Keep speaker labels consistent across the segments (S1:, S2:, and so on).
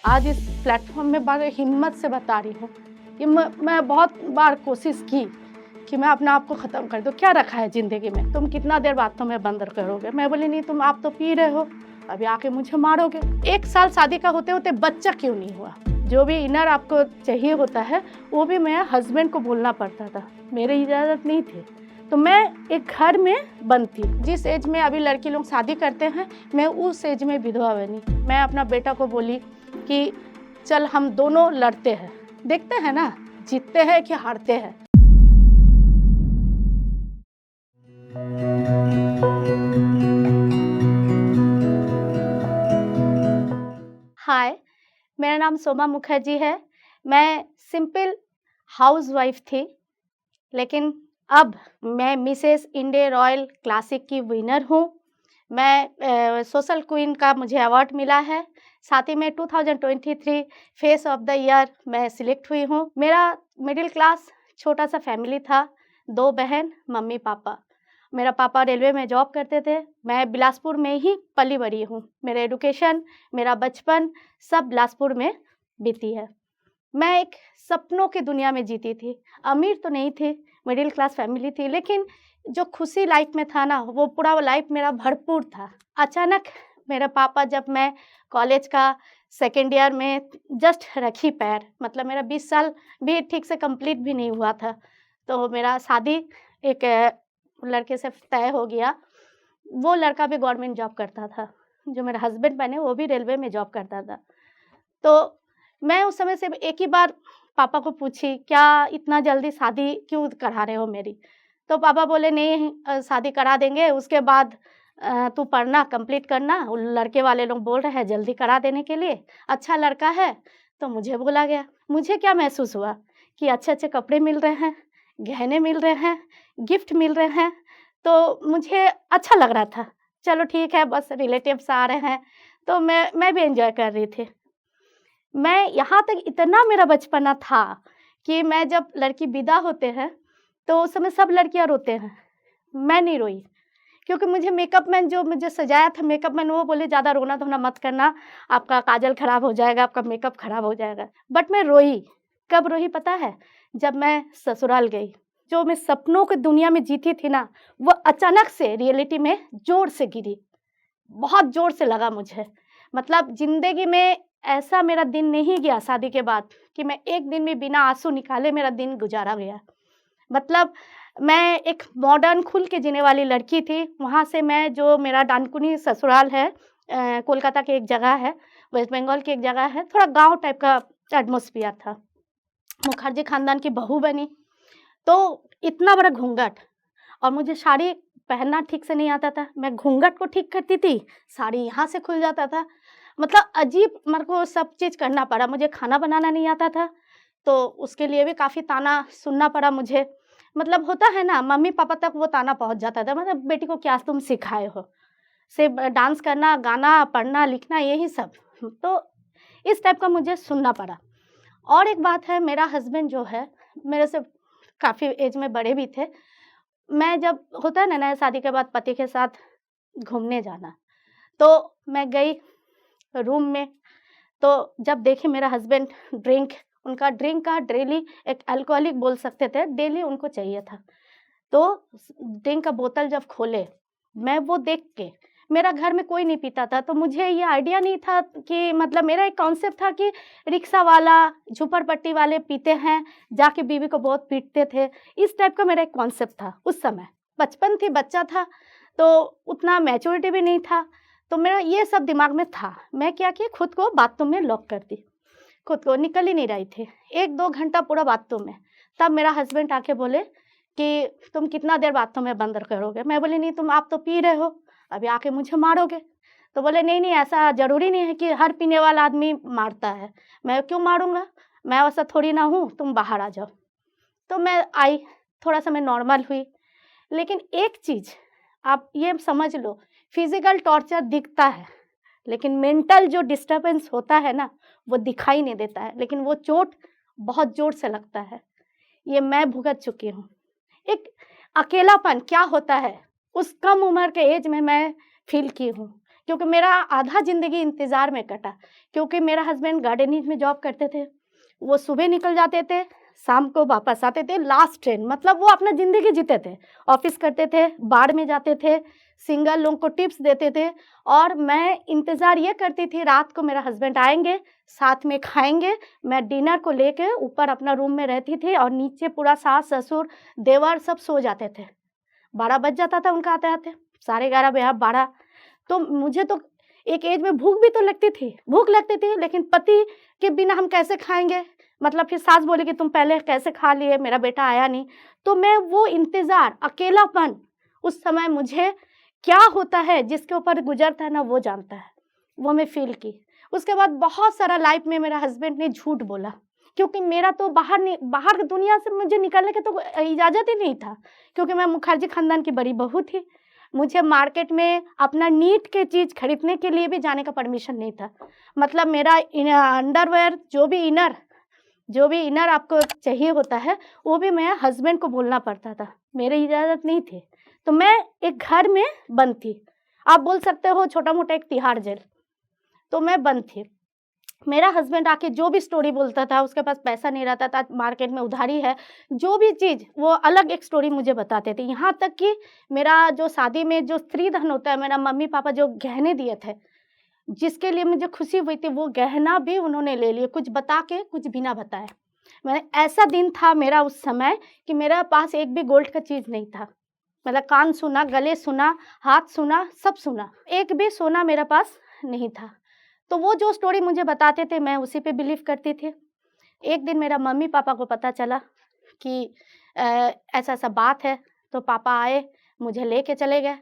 S1: आज इस प्लेटफॉर्म में बड़े हिम्मत से बता रही हूँ कि मैं बहुत बार कोशिश की कि मैं अपने आप को ख़त्म कर दूँ। क्या रखा है ज़िंदगी में? तुम कितना देर बातों में बंद करोगे? मैं बोली नहीं, तुम आप तो पी रहे हो, अभी आके मुझे मारोगे। 1 साल शादी का होते होते बच्चा क्यों नहीं हुआ? जो भी इनर आपको चाहिए होता है वो भी मैं हस्बैंड को बोलना पड़ता था, मेरी इजाज़त नहीं थी। तो मैं एक घर में बंद थी। जिस एज में अभी लड़की लोग शादी करते हैं, मैं उस एज में विधवा बनी। मैं अपना बेटा को बोली कि चल हम दोनों लड़ते हैं, देखते हैं ना जीतते हैं कि हारते हैं। हाय, मेरा नाम सोमा मुखर्जी है। मैं सिंपल हाउसवाइफ थी, लेकिन अब मैं मिसेस इंडिया रॉयल क्लासिक की विनर हूँ। मैं सोशल क्वीन का मुझे अवार्ड मिला है। साथ ही में 2023 फेस ऑफ द ईयर मैं सिलेक्ट हुई हूँ। मेरा मिडिल क्लास छोटा सा फैमिली था, 2 बहन, मम्मी पापा। मेरा पापा रेलवे में जॉब करते थे। मैं बिलासपुर में ही पली बड़ी हूँ। मेरा एजुकेशन, मेरा बचपन सब बिलासपुर में बीती है। मैं एक सपनों की दुनिया में जीती थी। अमीर तो नहीं थी, मिडिल क्लास फैमिली थी, लेकिन जो खुशी लाइफ में था ना, वो पूरा लाइफ मेरा भरपूर था। अचानक मेरे पापा, जब मैं कॉलेज का सेकंड ईयर में जस्ट रखी पैर, मतलब मेरा 20 साल भी ठीक से कंप्लीट भी नहीं हुआ था, तो मेरा शादी एक लड़के से तय हो गया। वो लड़का भी गवर्नमेंट जॉब करता था। जो मेरा हस्बैंड बने वो भी रेलवे में जॉब करता था। तो मैं उस समय सिर्फ एक ही बार पापा को पूछी, क्या इतना जल्दी शादी क्यों करा रहे हो मेरी? तो पापा बोले, नहीं शादी करा देंगे, उसके बाद तू पढ़ना कंप्लीट करना। वो लड़के वाले लोग बोल रहे हैं जल्दी करा देने के लिए, अच्छा लड़का है। तो मुझे बोला गया। मुझे क्या महसूस हुआ कि अच्छे-अच्छे कपड़े मिल रहे हैं, गहने मिल रहे हैं, गिफ्ट मिल रहे हैं, तो मुझे अच्छा लग रहा था। चलो ठीक है, बस रिलेटिव्स आ रहे हैं, तो मैं भी एन्जॉय कर रही थी। मैं यहाँ तक इतना मेरा बचपना था कि मैं जब लड़की विदा होते हैं, तो उस समय सब लड़कियाँ रोते हैं। मैं नहीं रोई, क्योंकि मुझे मेकअप मैन जो मुझे सजाया था, मेकअप मैन वो बोले ज़्यादा रोना-धोना मत करना, आपका काजल खराब हो जाएगा, आपका मेकअप खराब हो जाएगा। बट मैं रोई, कब रोई पता है? जब मैं ससुराल गई। जो मैं सपनों की दुनिया में जीती थी ना, वो अचानक से रियलिटी में ज़ोर से गिरी। बहुत ज़ोर से लगा मुझे। मतलब ज़िंदगी में ऐसा मेरा दिन नहीं गया शादी के बाद कि मैं एक दिन भी बिना आँसू निकाले मेरा दिन गुज़ारा गया। मतलब मैं एक मॉडर्न खुल के जीने वाली लड़की थी। वहाँ से मैं, जो मेरा डानकुनी ससुराल है, कोलकाता की एक जगह है, वेस्ट बंगाल की एक जगह है, थोड़ा गाँव टाइप का एटमॉस्फियर था। मुखर्जी ख़ानदान की बहू बनी, तो इतना बड़ा घूँघट, और मुझे साड़ी पहनना ठीक से नहीं आता था। मैं घूँघट को ठीक करती थी, साड़ी यहाँ से खुल जाता था। मतलब अजीब मेरे को सब चीज़ करना पड़ा। मुझे खाना बनाना नहीं आता था, तो उसके लिए भी काफ़ी ताना सुनना पड़ा मुझे। मतलब होता है ना, मम्मी-पापा तक वो ताना पहुँच जाता था, मतलब बेटी को क्या तुम सिखाए हो? सिर्फ़ डांस करना, गाना, पढ़ना, लिखना यही सब। तो इस टाइप का मुझे सुनना पड़ा। और एक बात है, मेरा हस्बैंड जो है, मेरे से काफ़ी एज में बड़े भी थे। मैं जब होता है ना नया शादी के बाद पति के साथ घूमने जाना, तो मैं गई रूम में, तो जब देखी मेरा हस्बैंड ड्रिंक, उनका ड्रिंक का डेली, एक अल्कोहलिक बोल सकते थे, डेली उनको चाहिए था। तो ड्रिंक का बोतल जब खोले, मैं वो देख के, मेरा घर में कोई नहीं पीता था, तो मुझे ये आइडिया नहीं था कि, मतलब मेरा एक कॉन्सेप्ट था कि रिक्शा वाला, झोपड़पट्टी वाले पीते हैं, जाके बीवी को बहुत पीटते थे। इस टाइप का मेरा एक कॉन्सेप्ट था उस समय। बचपन थी, बच्चा था, तो उतना मैच्योरिटी भी नहीं था, तो मेरा ये सब दिमाग में था। मैं क्या की, खुद को बाथरूम में लॉक कर दी, खुद को निकल ही नहीं रही थी। 1-2 घंटा पूरा बाथरूम में। तब मेरा हस्बैंड आके बोले कि तुम कितना देर बाथरूम में बंद करोगे? मैं बोली, नहीं, तुम आप तो पी रहे हो, अभी आके मुझे मारोगे। तो बोले, नहीं, नहीं, ऐसा ज़रूरी नहीं है कि हर पीने वाला आदमी मारता है। मैं क्यों मारूँगा? मैं वैसा थोड़ी ना हूँ, तुम बाहर आ जाओ। तो मैं आई, थोड़ा-सा मैं नॉर्मल हुई। लेकिन एक चीज़ आप ये समझ लो, फिज़िकल टॉर्चर दिखता है, लेकिन मेंटल जो डिस्टर्बेंस होता है ना, वो दिखाई नहीं देता है, लेकिन वो चोट बहुत ज़ोर से लगता है। ये मैं भुगत चुकी हूँ। एक अकेलापन क्या होता है, उस कम उम्र के एज में मैं फ़ील की हूँ क्योंकि मेरा आधा ज़िंदगी इंतज़ार में कटा। क्योंकि मेरा हस्बैंड गार्डनिंग में जॉब करते थे, वो सुबह निकल जाते थे, शाम को वापस आते थे लास्ट ट्रेन, मतलब वो अपना ज़िंदगी जीते थे। ऑफ़िस करते थे, बाढ़ में जाते थे, सिंगल लोगों को टिप्स देते थे और मैं इंतज़ार ये करती थी रात को मेरा हस्बैंड आएँगे, साथ में खाएँगे। मैं डिनर को लेके ऊपर अपना रूम में रहती थी और नीचे पूरा सास-ससुर, देवर सब सो जाते थे। 12 बज जाता था उनका आते-आते, साढ़े 11 या 12। तो मुझे तो एक एज में भूख भी तो भूख लगती थी, लेकिन पति के बिना हम कैसे खाएँगे? मतलब फिर सास बोली कि तुम पहले कैसे खा लिए, मेरा बेटा आया नहीं। तो मैं वो इंतज़ार, अकेलापन, उस समय मुझे क्या होता है जिसके ऊपर गुज़रता है ना वो जानता है, वो मैं फ़ील की। उसके बाद बहुत सारा लाइफ़ में मेरा हस्बैंड ने झूठ बोला, क्योंकि मेरा तो बाहर दुनिया से मुझे निकलने की तो इजाज़त ही नहीं था, क्योंकि मैं मुखर्जी ख़ानदान की बड़ी बहू थी। मुझे मार्केट में अपना नीड के चीज़ खरीदने के लिए भी जाने का परमिशन नहीं था। मतलब मेरा अंडरवियर जो भी इनर आपको चाहिए होता है, वो भी मैं हस्बैंड को बोलना पड़ता था, मेरी इजाज़त नहीं थी। तो मैं एक घर में बंद थी। आप बोल सकते हो छोटा-मोटा एक तिहाड़ जेल, तो मैं बंद थी। मेरा हस्बैंड आके जो भी स्टोरी बोलता था, उसके पास पैसा नहीं रहता था, मार्केट में उधारी है, जो भी चीज़ वो अलग एक स्टोरी मुझे बताते थे। यहाँ तक कि मेरा जो शादी में जो स्त्री धन होता है, मेरा मम्मी-पापा जो गहने दिए थे, जिसके लिए मुझे खुशी हुई थी, वो गहना भी उन्होंने ले लिए, कुछ बता के, कुछ बिना बताए। मैंने ऐसा दिन था मेरा उस समय कि मेरे पास एक भी गोल्ड का चीज़ नहीं था। मतलब कान सुना, गले सुना, हाथ सुना, सब सुना, एक भी सोना मेरे पास नहीं था। तो वो जो स्टोरी मुझे बताते थे, मैं उसी पे बिलीव करती थी। एक दिन मेरा मम्मी-पापा को पता चला कि ऐसा-ऐसा बात है, तो पापा आए, मुझे लेके चले गए।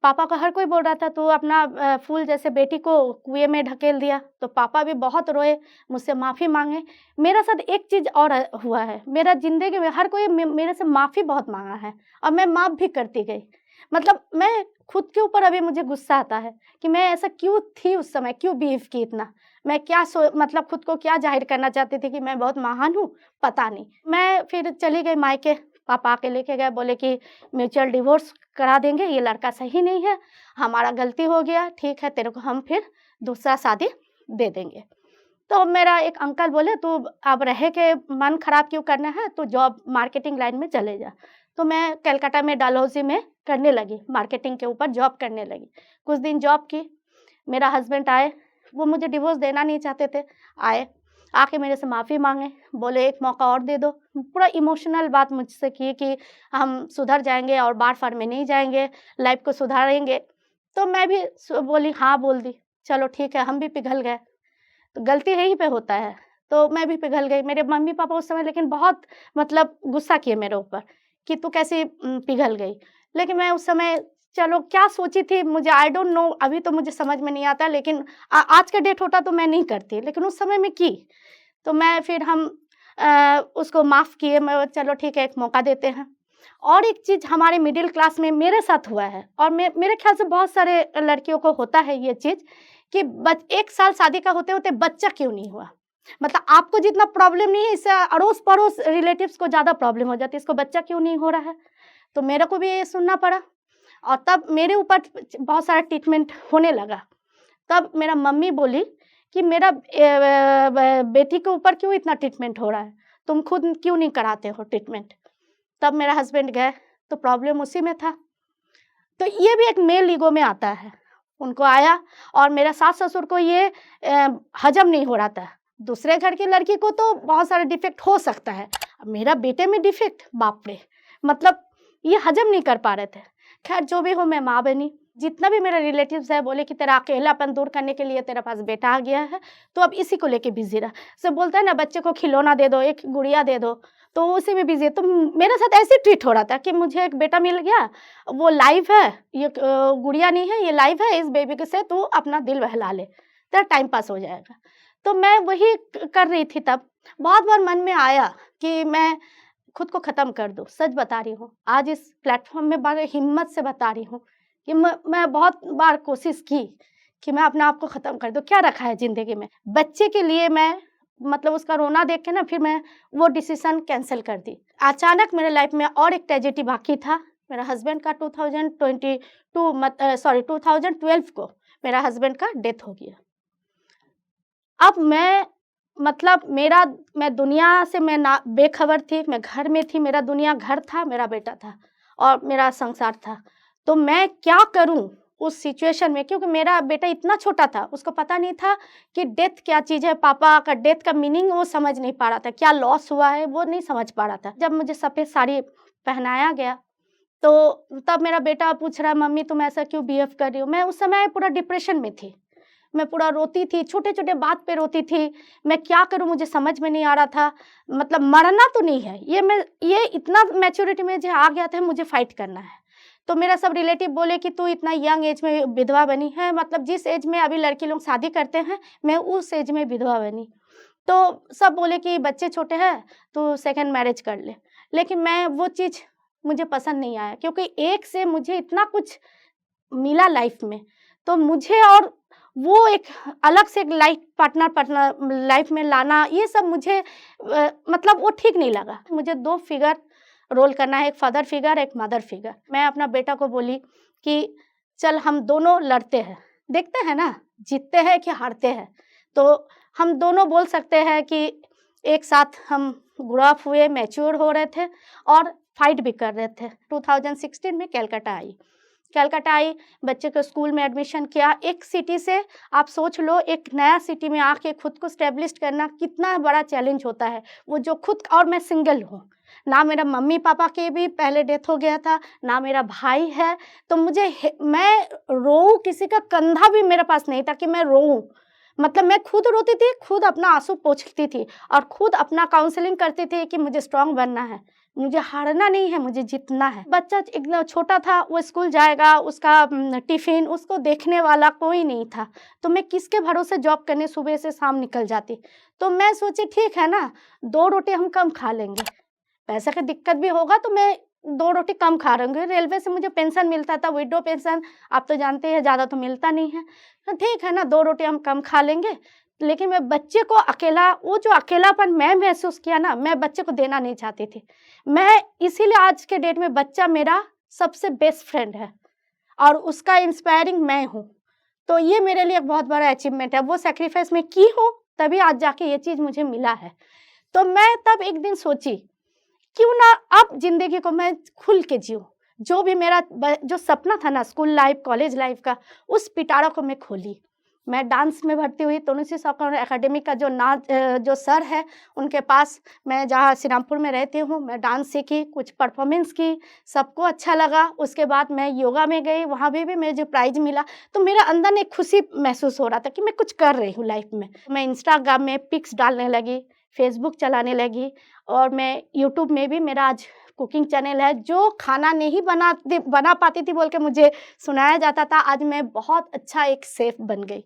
S1: पापा को हर कोई बोल रहा था तू अपना फूल जैसे बेटी को कुएँ में ढकेल दिया, तो पापा भी बहुत रोए, मुझसे माफ़ी माँगे। मेरे साथ एक चीज़ और हुआ है, मेरा ज़िंदगी में हर कोई मेरे से माफ़ी बहुत माँगा है और मैं माफ़ भी करती गई। मतलब मैं खुद के ऊपर अभी मुझे गुस्सा आता है कि मैं ऐसा क्यों थी उस समय, क्यों बिहेव की इतना? मैं क्या मतलब खुद को क्या ज़ाहिर करना चाहती थी कि मैं बहुत महान हूँ, पता नहीं। मैं फिर चली गई मायके, पापा आके लेके गए, बोले कि म्यूचुअल डिवोर्स करा देंगे, ये लड़का सही नहीं है, हमारा गलती हो गया, ठीक है तेरे को हम फिर दूसरा शादी दे देंगे। तो मेरा एक अंकल बोले तू अब रह के मन खराब क्यों करना है, तू जॉब मार्केटिंग लाइन में चले जा। तो मैं कलकत्ता में डलहौज़ी में करने लगी, मार्केटिंग के ऊपर जॉब करने लगी। कुछ दिन जॉब की, मेरा हस्बैंड आए, वो मुझे डिवोर्स देना नहीं चाहते थे, आए, आके मेरे से माफ़ी माँगे, बोले एक मौका और दे दो। पूरा इमोशनल बात मुझसे की कि हम सुधर जाएँगे और बार-बार में नहीं जाएँगे, लाइफ़ को सुधारेंगे। तो मैं भी बोली हाँ बोल दी, चलो ठीक है, हम भी पिघल गए। तो गलती यहीं पे होता है, तो मैं भी पिघल गई। मेरे मम्मी-पापा उस समय लेकिन बहुत मतलब गुस्सा किए मेरे ऊपर कि तू कैसे पिघल गई। लेकिन मैं उस समय चलो क्या सोची थी मुझे आई डोंट नो, अभी तो मुझे समझ में नहीं आता, लेकिन आज का डेट होता तो मैं नहीं करती, लेकिन उस समय में की। तो मैं फिर हम उसको माफ़ किए, मैं चलो ठीक है एक मौका देते हैं। और एक चीज़ हमारे मिडिल क्लास में मेरे साथ हुआ है और मेरे ख़्याल से बहुत सारे लड़कियों को होता है ये चीज़ कि 1 साल शादी का होते-होते बच्चा क्यों नहीं हुआ? मतलब आपको जितना प्रॉब्लम नहीं है, इससे अड़ोस-पड़ोस रिलेटिव्स को ज़्यादा प्रॉब्लम हो जाती है, इसको बच्चा क्यों नहीं हो रहा है? तो मेरे को भी ये सुनना पड़ा और तब मेरे ऊपर बहुत सारा ट्रीटमेंट होने लगा। तब मेरा मम्मी बोली कि मेरा बेटी के ऊपर क्यों इतना ट्रीटमेंट हो रहा है? तुम खुद क्यों नहीं कराते हो ट्रीटमेंट? तब मेरा हस्बैंड गए, तो प्रॉब्लम उसी में था। तो ये भी एक मेल ईगो में आता है। उनको आया और मेरा सास-ससुर को ये हज़म नहीं हो रहा था। दूसरे घर की लड़की को तो बहुत सारे डिफेक्ट हो सकता है, अब मेरा बेटे में डिफेक्ट, बाप रे! मतलब ये हज़म नहीं कर पा रहे थे। ख़ैर जो भी हो मैं माँ बनी। जितना भी मेरे रिलेटिव्स हैं बोले कि तेरा अकेलापन दूर करने के लिए तेरे पास बेटा आ गया है, तो अब इसी को लेके बिज़ी रह। सब बोलता है ना बच्चे को खिलौना दे दो, एक गुड़िया दे दो, तो उसी में बिज़ी है। तो मेरे साथ ऐसे ट्रीट हो रहा था कि मुझे एक बेटा मिल गया, वो लाइव है, ये गुड़िया नहीं है, ये लाइव है, इस बेबी के से तू अपना दिल बहला ले, तेरा टाइम पास हो जाएगा। तो मैं वही कर रही थी तब। बहुत बार मन में आया कि मैं खुद को ख़त्म कर दूँ, सच बता रही हूँ। आज इस प्लेटफ़ॉर्म में बड़े हिम्मत से बता रही हूँ कि मैं बहुत बार कोशिश की कि मैं अपने आप को ख़त्म कर दूँ, क्या रखा है ज़िंदगी में? बच्चे के लिए मैं मतलब उसका रोना देख के ना फिर मैं वो डिसीज़न कैंसल कर दी। अचानक मेरे लाइफ़ में और एक ट्रेजेडी बाकी था। मेरा हस्बैंड का 2012 को मेरा हस्बैंड का डेथ हो गया। अब मैं मतलब मेरा मैं दुनिया से मैं ना बेखबर थी, मैं घर में थी, मेरा दुनिया घर था, मेरा बेटा था और मेरा संसार था। तो मैं क्या करूँ उस सिचुएशन में, क्योंकि मेरा बेटा इतना छोटा था, उसको पता नहीं था कि डेथ क्या चीज़ है, पापा का डेथ का मीनिंग वो समझ नहीं पा रहा था, क्या लॉस हुआ है वो नहीं समझ पा रहा था। जब मुझे सफ़ेद साड़ी पहनाया गया, तो तब मेरा बेटा पूछ रहा है, मम्मी तुम ऐसा क्यों बिहेव कर रही हो? मैं उस समय पूरा डिप्रेशन में थी। मैं पूरा रोती थी, छोटे-छोटे बात पे रोती थी। मैं क्या करूँ मुझे समझ में नहीं आ रहा था। मतलब मरना तो नहीं है, ये इतना मैच्योरिटी में जो आ गया था मुझे फाइट करना है। तो मेरा सब रिलेटिव बोले कि तू इतना यंग एज में विधवा बनी है, मतलब जिस एज में अभी लड़की लोग शादी करते हैं, मैं उस एज में विधवा बनी। तो सब बोले कि बच्चे छोटे हैं, तू सेकंड मैरिज कर ले। लेकिन मैं वो चीज़ मुझे पसंद नहीं आया, क्योंकि एक से मुझे इतना कुछ मिला लाइफ में, तो मुझे और वो एक अलग से एक लाइफ पार्टनर लाइफ में लाना, ये सब मुझे मतलब वो ठीक नहीं लगा। मुझे 2 फिगर रोल करना है, एक फादर फिगर, एक मदर फिगर। मैं अपना बेटा को बोली कि चल हम दोनों लड़ते हैं, देखते हैं ना जीतते हैं कि हारते हैं। तो हम दोनों बोल सकते हैं कि एक साथ हम ग्रो अप हुए, मैच्योर हो रहे थे और फाइट भी कर रहे थे। 2016 में कलकत्ता आई, बच्चे को स्कूल में एडमिशन किया। एक सिटी से आप सोच लो, एक नया सिटी में आके खुद को एस्टेब्लिश करना कितना बड़ा चैलेंज होता है। वो जो खुद, और मैं सिंगल हूँ, ना मेरा मम्मी-पापा के भी पहले डेथ हो गया था, ना मेरा भाई है। तो मैं रोऊँ, किसी का कंधा भी मेरे पास नहीं था कि मैं रोऊँ। मतलब मैं खुद रोती थी, खुद अपना आँसू पोंछती थी और खुद अपना काउंसलिंग करती थी कि मुझे स्ट्रॉन्ग बनना है, मुझे हारना नहीं है, मुझे जीतना है। बच्चा एकदम छोटा था, वो स्कूल जाएगा, उसका टिफ़िन, उसको देखने वाला कोई नहीं था। तो मैं किसके भरोसे जॉब करने सुबह से शाम निकल जाती। तो मैं सोची ठीक है ना, 2 रोटी हम कम खा लेंगे। पैसे की दिक्कत भी होगा तो मैं 2 रोटी कम खा लूँगी। रेलवे से मुझे पेंशन मिलता था, विडो पेंशन, आप तो जानते हैं ज़्यादा तो मिलता नहीं है। तो ठीक है ना, 2 रोटी हम कम खा लेंगे। लेकिन मैं बच्चे को अकेला, वो जो अकेलापन मैं महसूस किया ना, मैं बच्चे को देना नहीं चाहती थी। मैं इसीलिए आज के डेट में बच्चा मेरा सबसे बेस्ट फ्रेंड है और उसका इंस्पायरिंग मैं हूँ। तो ये मेरे लिए एक बहुत बड़ा अचीवमेंट है। वो सैक्रिफाइस मैं की हूँ, तभी आज जाके ये चीज़ मुझे मिला है। तो मैं तब एक दिन सोची, क्यों ना अब ज़िंदगी को मैं खुल के जिऊँ। जो भी मेरा जो सपना था ना स्कूल लाइफ़, कॉलेज लाइफ़ का, उस पिटारा को मैं खोली। मैं डांस में भर्ती हुई, तनुश्री सौकौर एकेडमी का जो सर है, उनके पास मैं जहाँ श्री रामपुर में रहती हूँ, मैं डांस सीखी, कुछ परफ़ॉर्मेंस की, सबको अच्छा लगा। उसके बाद मैं योगा में गई, वहाँ भी मुझे जो प्राइज़ मिला, तो मेरे अंदर एक खुशी महसूस हो रहा था कि मैं कुछ कर रही हूँ लाइफ़ में। मैं इंस्टाग्राम में पिक्स डालने लगी, फ़ेसबुक चलाने लगी और मैं यूट्यूब में भी, मेरा आज कुकिंग चैनल है। जो खाना नहीं बना पाती थी बोल के मुझे सुनाया जाता था, आज मैं बहुत अच्छा एक शेफ़ बन गई।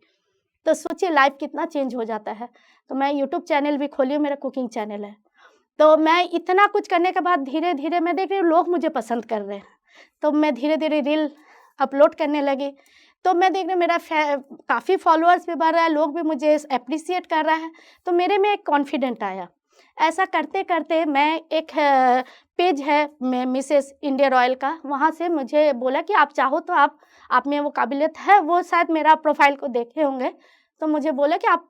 S1: तो सोचिए लाइफ़ कितना चेंज हो जाता है। तो मैं यूट्यूब चैनल भी खोली हूँ, मेरा कुकिंग चैनल है। तो मैं इतना कुछ करने के बाद धीरे-धीरे मैं देख रही हूँ लोग मुझे पसंद कर रहे हैं। तो मैं धीरे-धीरे रील अपलोड करने लगी। तो मैं देख रही हूँ मेरा काफ़ी फॉलोअर्स भी बढ़ रहा है, लोग भी मुझे एप्रिशिएट कर रहा है। तो मेरे में एक कॉन्फिडेंट आया। ऐसा करते-करते मैं एक पेज है मिसेस इंडिया रॉयल का, वहाँ से मुझे बोला कि आप चाहो तो आप में वो काबिलियत है, वो शायद मेरा प्रोफ़ाइल को देखे होंगे। तो मुझे बोला कि आप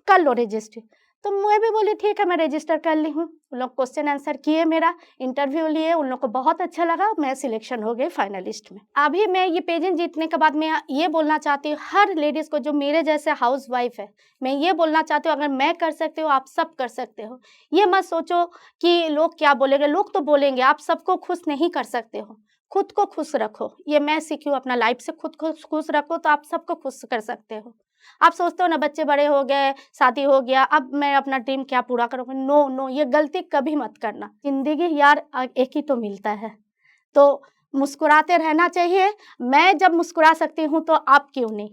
S1: कर लो रजिस्ट्री। तो मैं भी बोली ठीक है, मैं रजिस्टर कर ली हूँ। उन लोग क्वेश्चन आंसर किए, मेरा इंटरव्यू लिए, उन लोग को बहुत अच्छा लगा, मैं सिलेक्शन हो गई फाइनलिस्ट में। अभी मैं ये पेजेंट जीतने के बाद मैं ये बोलना चाहती हूँ हर लेडीज़ को जो मेरे जैसे हाउसवाइफ़ है, मैं ये बोलना चाहती हूँ अगर मैं कर सकती हूँ, आप सब कर सकते हो। ये मत सोचो कि लोग क्या बोलेंगे, लोग तो बोलेंगे, आप सबको खुश नहीं कर सकते हो। खुद को खुश रखो, ये मैं सीखी हूँ अपना लाइफ़ से, खुद को खुश रखो तो आप सबको खुश कर सकते हो। आप सोचते हो ना बच्चे बड़े हो गए, शादी हो गया, अब मैं अपना ड्रीम क्या पूरा करूँगी? नो, नो, ये गलती कभी मत करना। ज़िंदगी यार एक ही तो मिलता है, तो मुस्कुराते रहना चाहिए। मैं जब मुस्कुरा सकती हूँ तो आप क्यों नहीं?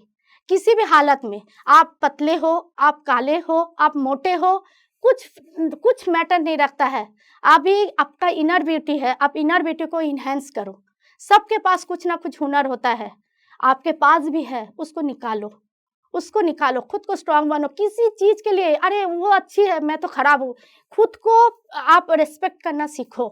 S1: किसी भी हालत में, आप पतले हो, आप काले हो, आप मोटे हो, कुछ कुछ मैटर नहीं रखता है। अभी आपका इनर ब्यूटी है, आप इनर ब्यूटी को एनहांस करो। सबके पास कुछ ना कुछ हुनर होता है, आपके पास भी है, उसको निकालो, खुद को स्ट्रॉन्ग बनो। किसी चीज़ के लिए अरे वो अच्छी है, मैं तो खराब हूँ। खुद को आप रिस्पेक्ट करना सीखो,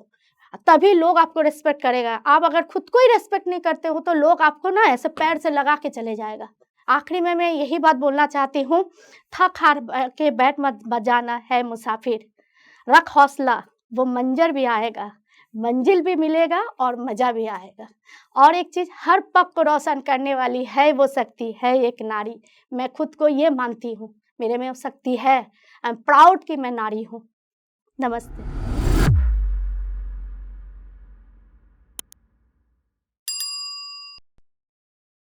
S1: तभी लोग आपको रिस्पेक्ट करेगा। आप अगर खुद को ही रिस्पेक्ट नहीं करते हो तो लोग आपको ना ऐसे पैर से लगा के चले जाएगा। आखिरी में मैं यही बात बोलना चाहती हूँ, थक हार के बैठ मत बजाना है मुसाफिर, रख हौसला वो मंज़र भी आएगा, मंजिल भी मिलेगा और मज़ा भी आएगा। और एक चीज़, हर पग को रोशन करने वाली है वो शक्ति, है एक नारी। मैं खुद को ये मानती हूँ, मेरे में वो शक्ति है। आई एम प्राउड कि मैं नारी हूँ। नमस्ते।